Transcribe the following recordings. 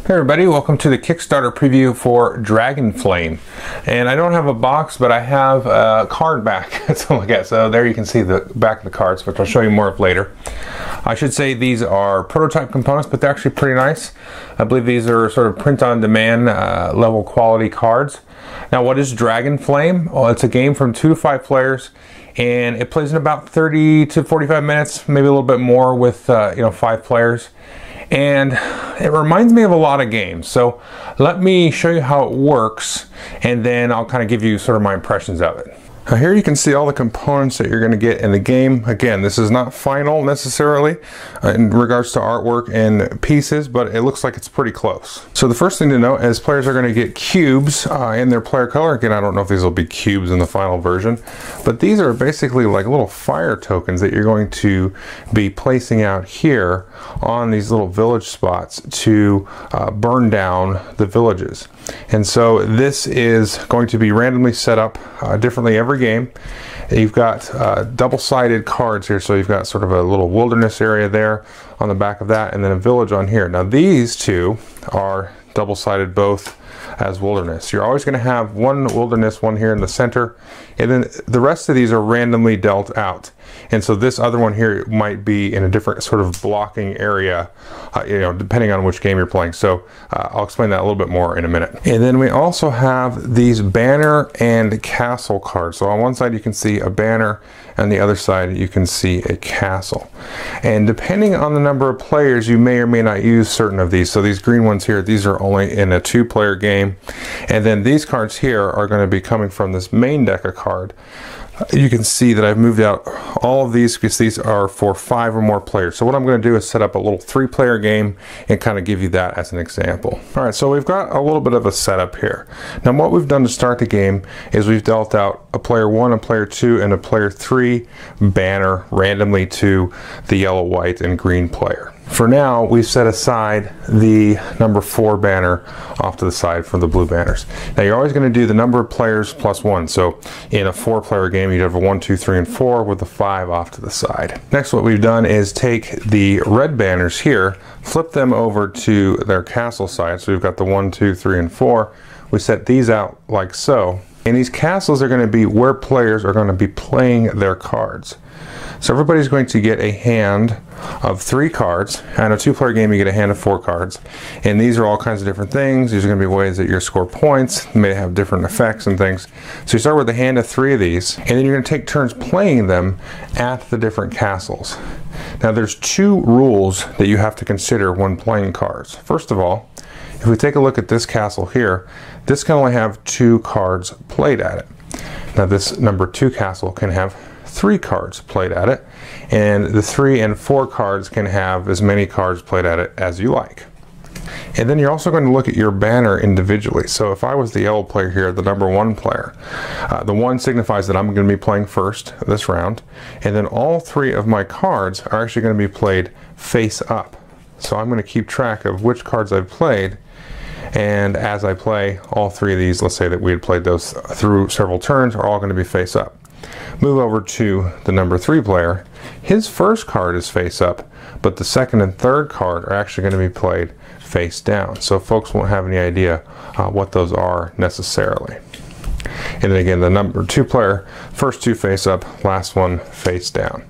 Hey everybody, welcome to the Kickstarter preview for DragonFlame. And I don't have a box, but I have a card back to look at. So there you can see the back of the cards, which I'll show you more of later. I should say these are prototype components, but they're actually pretty nice. I believe these are sort of print-on-demand level quality cards. Now, what is DragonFlame? Well, it's a game from 2 to 5 players, and it plays in about 30 to 45 minutes, maybe a little bit more with 5 players. And it reminds me of a lot of games. So let me show you how it works, and then I'll kind of give you sort of my impressions of it. Now here you can see all the components that you're going to get in the game. Again, this is not final necessarily in regards to artwork and pieces, but it looks like it's pretty close. So the first thing to note is players are going to get cubes in their player color. Again, I don't know if these will be cubes in the final version, but these are basically like little fire tokens that you're going to be placing out here on these little village spots to burn down the villages. And so this is going to be randomly set up differently every game. You've got double-sided cards here, so you've got sort of a little wilderness area there on the back of that, and then a village on here. Now these two are double-sided both as wilderness. You're always going to have one wilderness, one here in the center, and then the rest of these are randomly dealt out. And so this other one here might be in a different sort of blocking area, depending on which game you're playing. So I'll explain that a little bit more in a minute. And then we also have these banner and castle cards. So on one side you can see a banner, and the other side you can see a castle. And depending on the number of players, you may or may not use certain of these. So these green ones here, these are only in a 2-player game. And then these cards here are going to be coming from this main deck of card. You can see that I've moved out all of these because these are for 5 or more players. So what I'm going to do is set up a little 3-player game and kind of give you that as an example. All right, so we've got a little bit of a setup here. Now what we've done to start the game is we've dealt out a player 1, a player 2, and a player 3 banner randomly to the yellow, white, and green player. For now, we've set aside the number 4 banner off to the side for the blue banners. Now you're always going to do the number of players plus 1. So in a 4-player game, you'd have a 1, 2, 3, and 4 with the 5 off to the side. Next, what we've done is take the red banners here, flip them over to their castle side. So we've got the 1, 2, 3, and 4. We set these out like so. And these castles are going to be where players are going to be playing their cards. So everybody's going to get a hand of 3 cards. In a 2-player game, you get a hand of 4 cards. And these are all kinds of different things. These are going to be ways that you score points. You may have different effects and things. So you start with a hand of 3 of these, and then you're going to take turns playing them at the different castles. Now there's 2 rules that you have to consider when playing cards. First of all, if we take a look at this castle here, this can only have 2 cards played at it. Now this number 2 castle can have 3 cards played at it, and the 3 and 4 cards can have as many cards played at it as you like. And then you're also going to look at your banner individually. So if I was the yellow player here, the number 1 player, the 1 signifies that I'm going to be playing first this round, and then all 3 of my cards are actually going to be played face up. So I'm going to keep track of which cards I've played, and as I play all 3 of these, let's say that we had played those through several turns, are all going to be face up. Move over to the number 3 player. His first card is face up, but the 2nd and 3rd card are actually going to be played face down. So folks won't have any idea what those are necessarily. And then again, the number 2 player, first 2 face up, last one face down.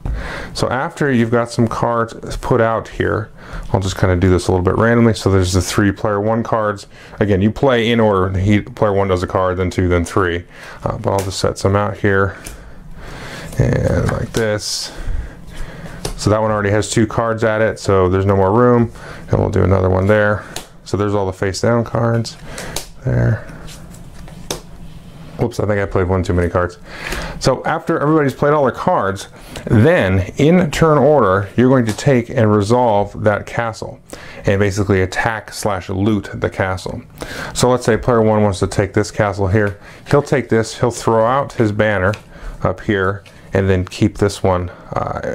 So after you've got some cards put out here, I'll just kind of do this a little bit randomly. So there's the 3 player 1 cards. Again, you play in order. Player 1 does a card, then 2, then 3. But I'll just set some out here. And like this. So that one already has 2 cards at it, so there's no more room. And we'll do another one there. So there's all the face down cards there. Whoops, I think I played one too many cards. So after everybody's played all their cards, then in turn order, you're going to take and resolve that castle and basically attack / loot the castle. So let's say player 1 wants to take this castle here. He'll take this, he'll throw out his banner up here, and then keep this one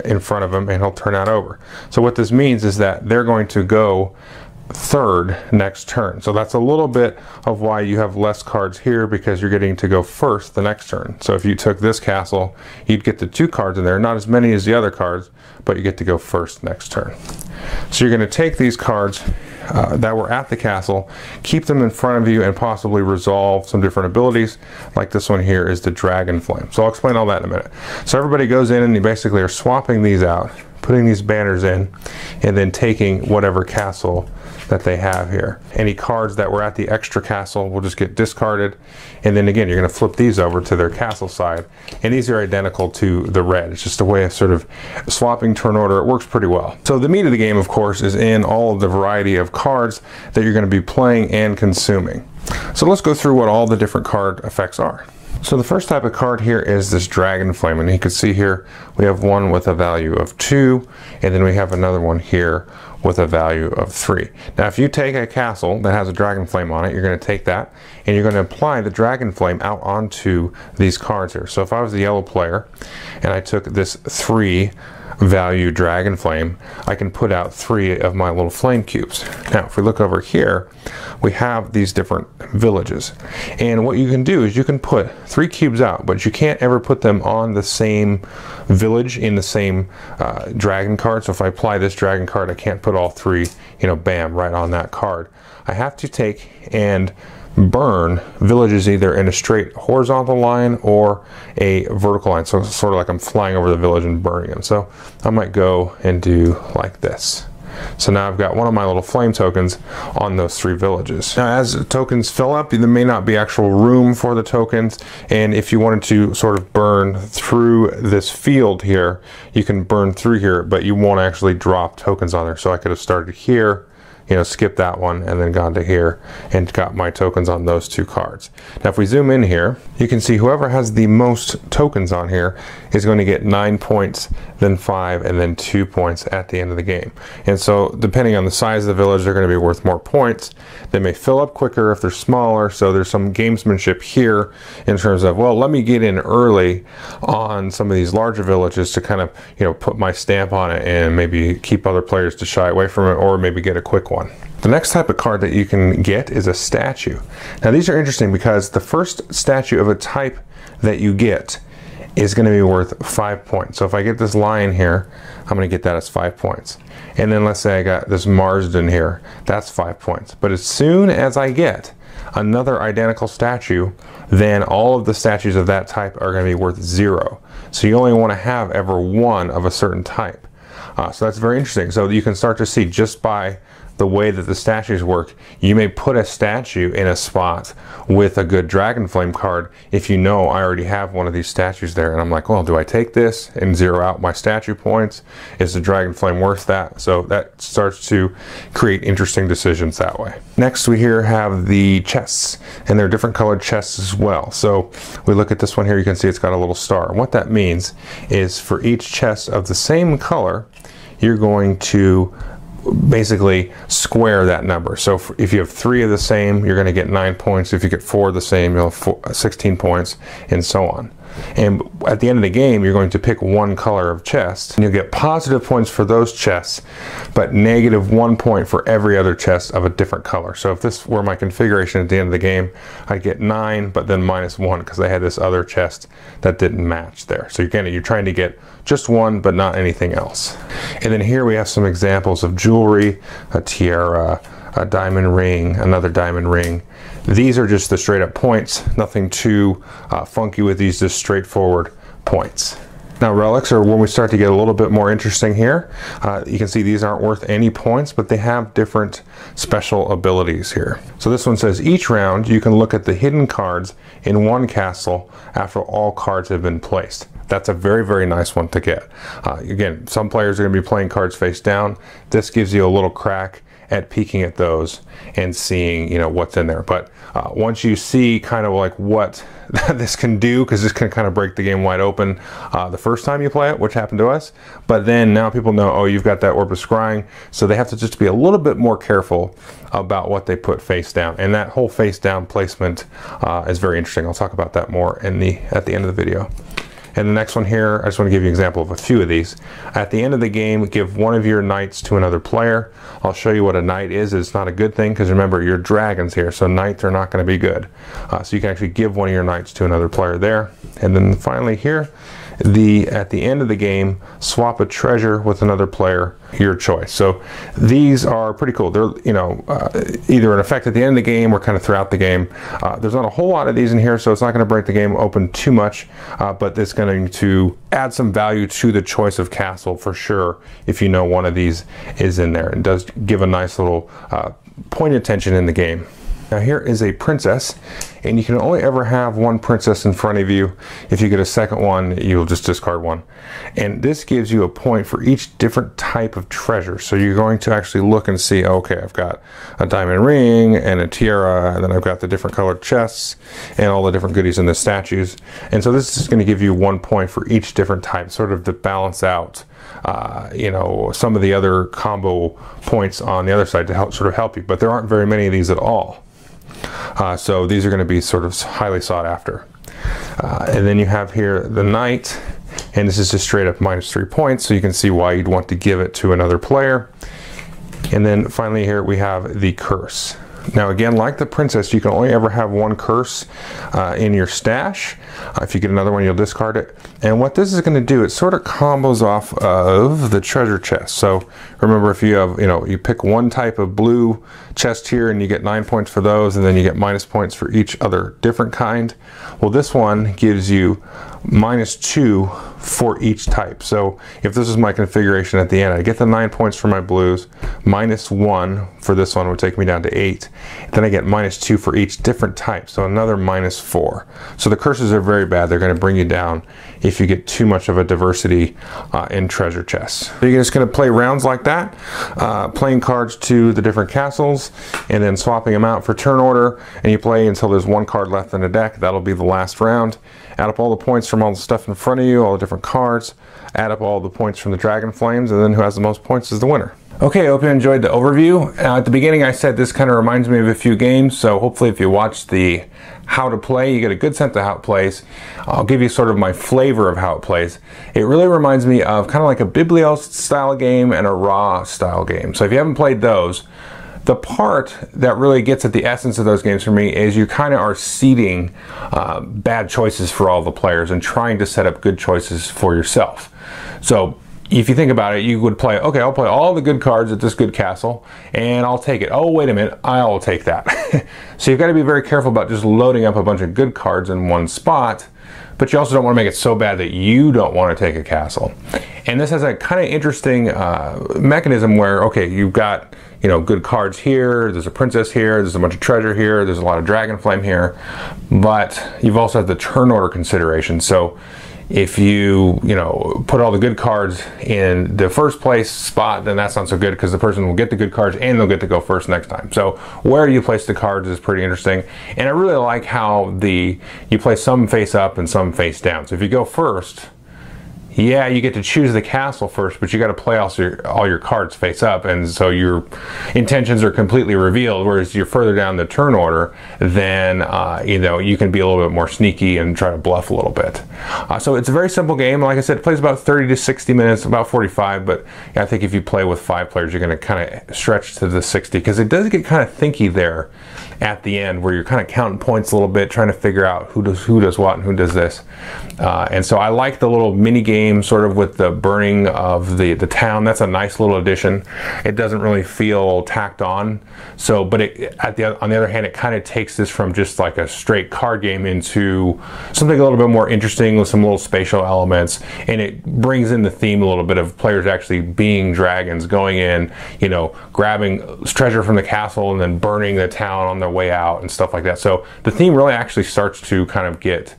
in front of him, and he'll turn that over. So what this means is that they're going to go 3rd next turn. So that's a little bit of why you have less cards here, because you're getting to go first the next turn. So if you took this castle, you'd get the 2 cards in there, not as many as the other cards, but you get to go first next turn. So you're going to take these cards that were at the castle, keep them in front of you and possibly resolve some different abilities. Like this one here is the DragonFlame. So I'll explain all that in a minute. So everybody goes in and you basically are swapping these out, putting these banners in, and then taking whatever castle that they have here. Any cards that were at the extra castle will just get discarded, and then again you're going to flip these over to their castle side, and these are identical to the red. It's just a way of sort of swapping turn order. It works pretty well. So the meat of the game, of course, is in all of the variety of cards that you're going to be playing and consuming. So let's go through what all the different card effects are. So the first type of card here is this DragonFlame, and you can see here we have one with a value of 2, and then we have another one here with a value of 3. Now if you take a castle that has a DragonFlame on it, you're going to take that and you're going to apply the DragonFlame out onto these cards here. So if I was the yellow player and I took this 3 value DragonFlame, I can put out 3 of my little flame cubes. Now if we look over here, we have these different villages, and what you can do is you can put 3 cubes out, but you can't ever put them on the same village in the same dragon card. So if I apply this dragon card, I can't put all 3, you know, bam, right on that card. I have to take and burn villages either in a straight horizontal line or a vertical line, so sort of like I'm flying over the village and burning them. So I might go and do like this. So now I've got one of my little flame tokens on those 3 villages. Now as tokens fill up, there may not be actual room for the tokens, and if you wanted to sort of burn through this field here, you can burn through here, but you won't actually drop tokens on there. So I could have started here, you know, skip that one and then gone to here and got my tokens on those 2 cards. Now if we zoom in here, you can see whoever has the most tokens on here is going to get 9 points, then 5, and then 2 points at the end of the game. And so depending on the size of the village, they're going to be worth more points. They may fill up quicker if they're smaller, so there's some gamesmanship here in terms of, well, let me get in early on some of these larger villages to kind of, you know, put my stamp on it and maybe keep other players to shy away from it, or maybe get a quick one. The next type of card that you can get is a statue. Now these are interesting because the first statue of a type that you get is going to be worth 5 points. So if I get this lion here, I'm going to get that as 5 points. And then let's say I got this Marsden here, that's 5 points. But as soon as I get another identical statue, then all of the statues of that type are going to be worth 0. So you only want to have ever one of a certain type. So that's very interesting. So you can start to see just by the way that the statues work, you may put a statue in a spot with a good DragonFlame card if you know I already have one of these statues there, and I'm like, well, do I take this and zero out my statue points? Is the DragonFlame worth that? So that starts to create interesting decisions that way. Next we here have the chests, and they're different colored chests as well. So we look at this one here, you can see it's got a little star. And what that means is for each chest of the same color, you're going to basically square that number. So if you have 3 of the same, you're going to get 9 points. If you get 4 of the same, you'll have 16 points, and so on. And at the end of the game, you're going to pick one color of chest, and you'll get positive points for those chests, but negative 1 point for every other chest of a different color. So if this were my configuration at the end of the game, I'd get 9, but then -1 because I had this other chest that didn't match there. So again, you're trying to get just one, but not anything else. And then here we have some examples of jewelry, a tiara, a diamond ring, another diamond ring. These are just the straight up points, nothing too funky with these, just straightforward points. Now relics are when we start to get a little bit more interesting here. You can see these aren't worth any points, but they have different special abilities here. So this one says each round you can look at the hidden cards in one castle after all cards have been placed. That's a very, very nice one to get. Again, some players are going to be playing cards face down. This gives you a little crack at peeking at those and seeing, you know, what's in there. But once you see kind of like what this can do, because this can kind of break the game wide open the first time you play it, which happened to us, but then now people know, oh, you've got that Orb of Scrying, so they have to just be a little bit more careful about what they put face down. And that whole face down placement is very interesting. I'll talk about that more at the end of the video. And the next one here, I just want to give you an example of a few of these. At the end of the game, give one of your knights to another player. I'll show you what a knight is. It's not a good thing because remember, you're dragons here, so knights are not going to be good. So you can actually give one of your knights to another player there. And then finally here at the end of the game, swap a treasure with another player, your choice. So these are pretty cool. They're, you know, either an effect at the end of the game or kind of throughout the game. There's not a whole lot of these in here, so it's not going to break the game open too much, but it's going to add some value to the choice of castle for sure if you know one of these is in there. It does give a nice little point of tension in the game. Now here is a princess, and you can only ever have one princess in front of you. If you get a second one, you'll just discard one. And this gives you a point for each different type of treasure. So you're going to actually look and see, okay, I've got a diamond ring and a tiara, and then I've got the different colored chests and all the different goodies in the statues. And so this is going to give you 1 point for each different type, sort of to balance out you know, some of the other combo points on the other side to help you. But there aren't very many of these at all. So these are going to be sort of highly sought after. And then you have here the knight, and this is just straight up -3 points, so you can see why you'd want to give it to another player. And then finally here we have the curse. Now again, like the princess, you can only ever have one curse in your stash. If you get another one, you'll discard it. And what this is going to do, it sort of combos off of the treasure chest. So remember, if you have, you know, you pick one type of blue chest here and you get 9 points for those, and then you get minus points for each other different kind. Well, this one gives you -2 for each type. So if this is my configuration at the end, I get the 9 points for my blues, -1 for this one would take me down to 8. Then I get -2 for each different type, so another -4. So the curses are very bad. They're going to bring you down if you get too much of a diversity in treasure chests. So you're just going to play rounds like that, playing cards to the different castles and then swapping them out for turn order, and you play until there's 1 card left in the deck. That'll be the last round. Add up all the points from all the stuff in front of you, all the different cards, add up all the points from the Dragon Flames, and then who has the most points is the winner. Okay, I hope you enjoyed the overview. At the beginning I said this kind of reminds me of a few games, so hopefully if you watch the how to play, you get a good sense of how it plays. I'll give you sort of my flavor of how it plays. It really reminds me of kind of like a Biblios style game and a Raw style game. So if you haven't played those, the part that really gets at the essence of those games for me is you kind of are seeding bad choices for all the players and trying to set up good choices for yourself. So if you think about it, you would play, okay, I'll play all the good cards at this good castle, and I'll take it. Oh, wait a minute, I'll take that. So you've got to be very careful about just loading up a bunch of good cards in one spot, but you also don't want to make it so bad that you don't want to take a castle. And this has a kind of interesting mechanism where, okay, you've got, you know, good cards here, there's a princess here, there's a bunch of treasure here, there's a lot of DragonFlame here, but you've also had the turn order consideration. So if you know, put all the good cards in the first place spot, then that's not so good because the person will get the good cards and they'll get to go first next time. So where you place the cards is pretty interesting. And I really like how you place some face up and some face down. So if you go first, yeah, you get to choose the castle first, but you got to play all your cards face up, and so your intentions are completely revealed. Whereas you're further down the turn order, then you know, you can be a little bit more sneaky and try to bluff a little bit. So it's a very simple game. Like I said, it plays about 30 to 60 minutes, about 45. But I think if you play with 5 players, you're going to kind of stretch to the 60 because it does get kind of thinky there at the end, where you're kind of counting points a little bit, trying to figure out who does what and who does this. And so I like the little mini game sort of with the burning of the town. That's a nice little addition. It doesn't really feel tacked on. So, but on the other hand, it kind of takes this from just like a straight card game into something a little bit more interesting with some little spatial elements, and it brings in the theme a little bit of players actually being dragons, going in, you know, grabbing treasure from the castle and then burning the town on their way out and stuff like that. So the theme really actually starts to kind of get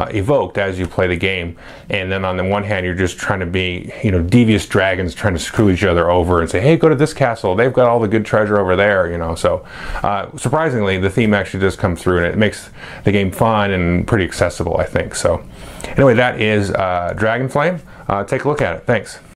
evoked as you play the game. And then on the one hand, you're just trying to be, you know, devious dragons trying to screw each other over and say, hey, go to this castle, they've got all the good treasure over there, you know. So surprisingly, the theme actually does come through, and it makes the game fun and pretty accessible, I think. So anyway, that is DragonFlame. Take a look at it. Thanks.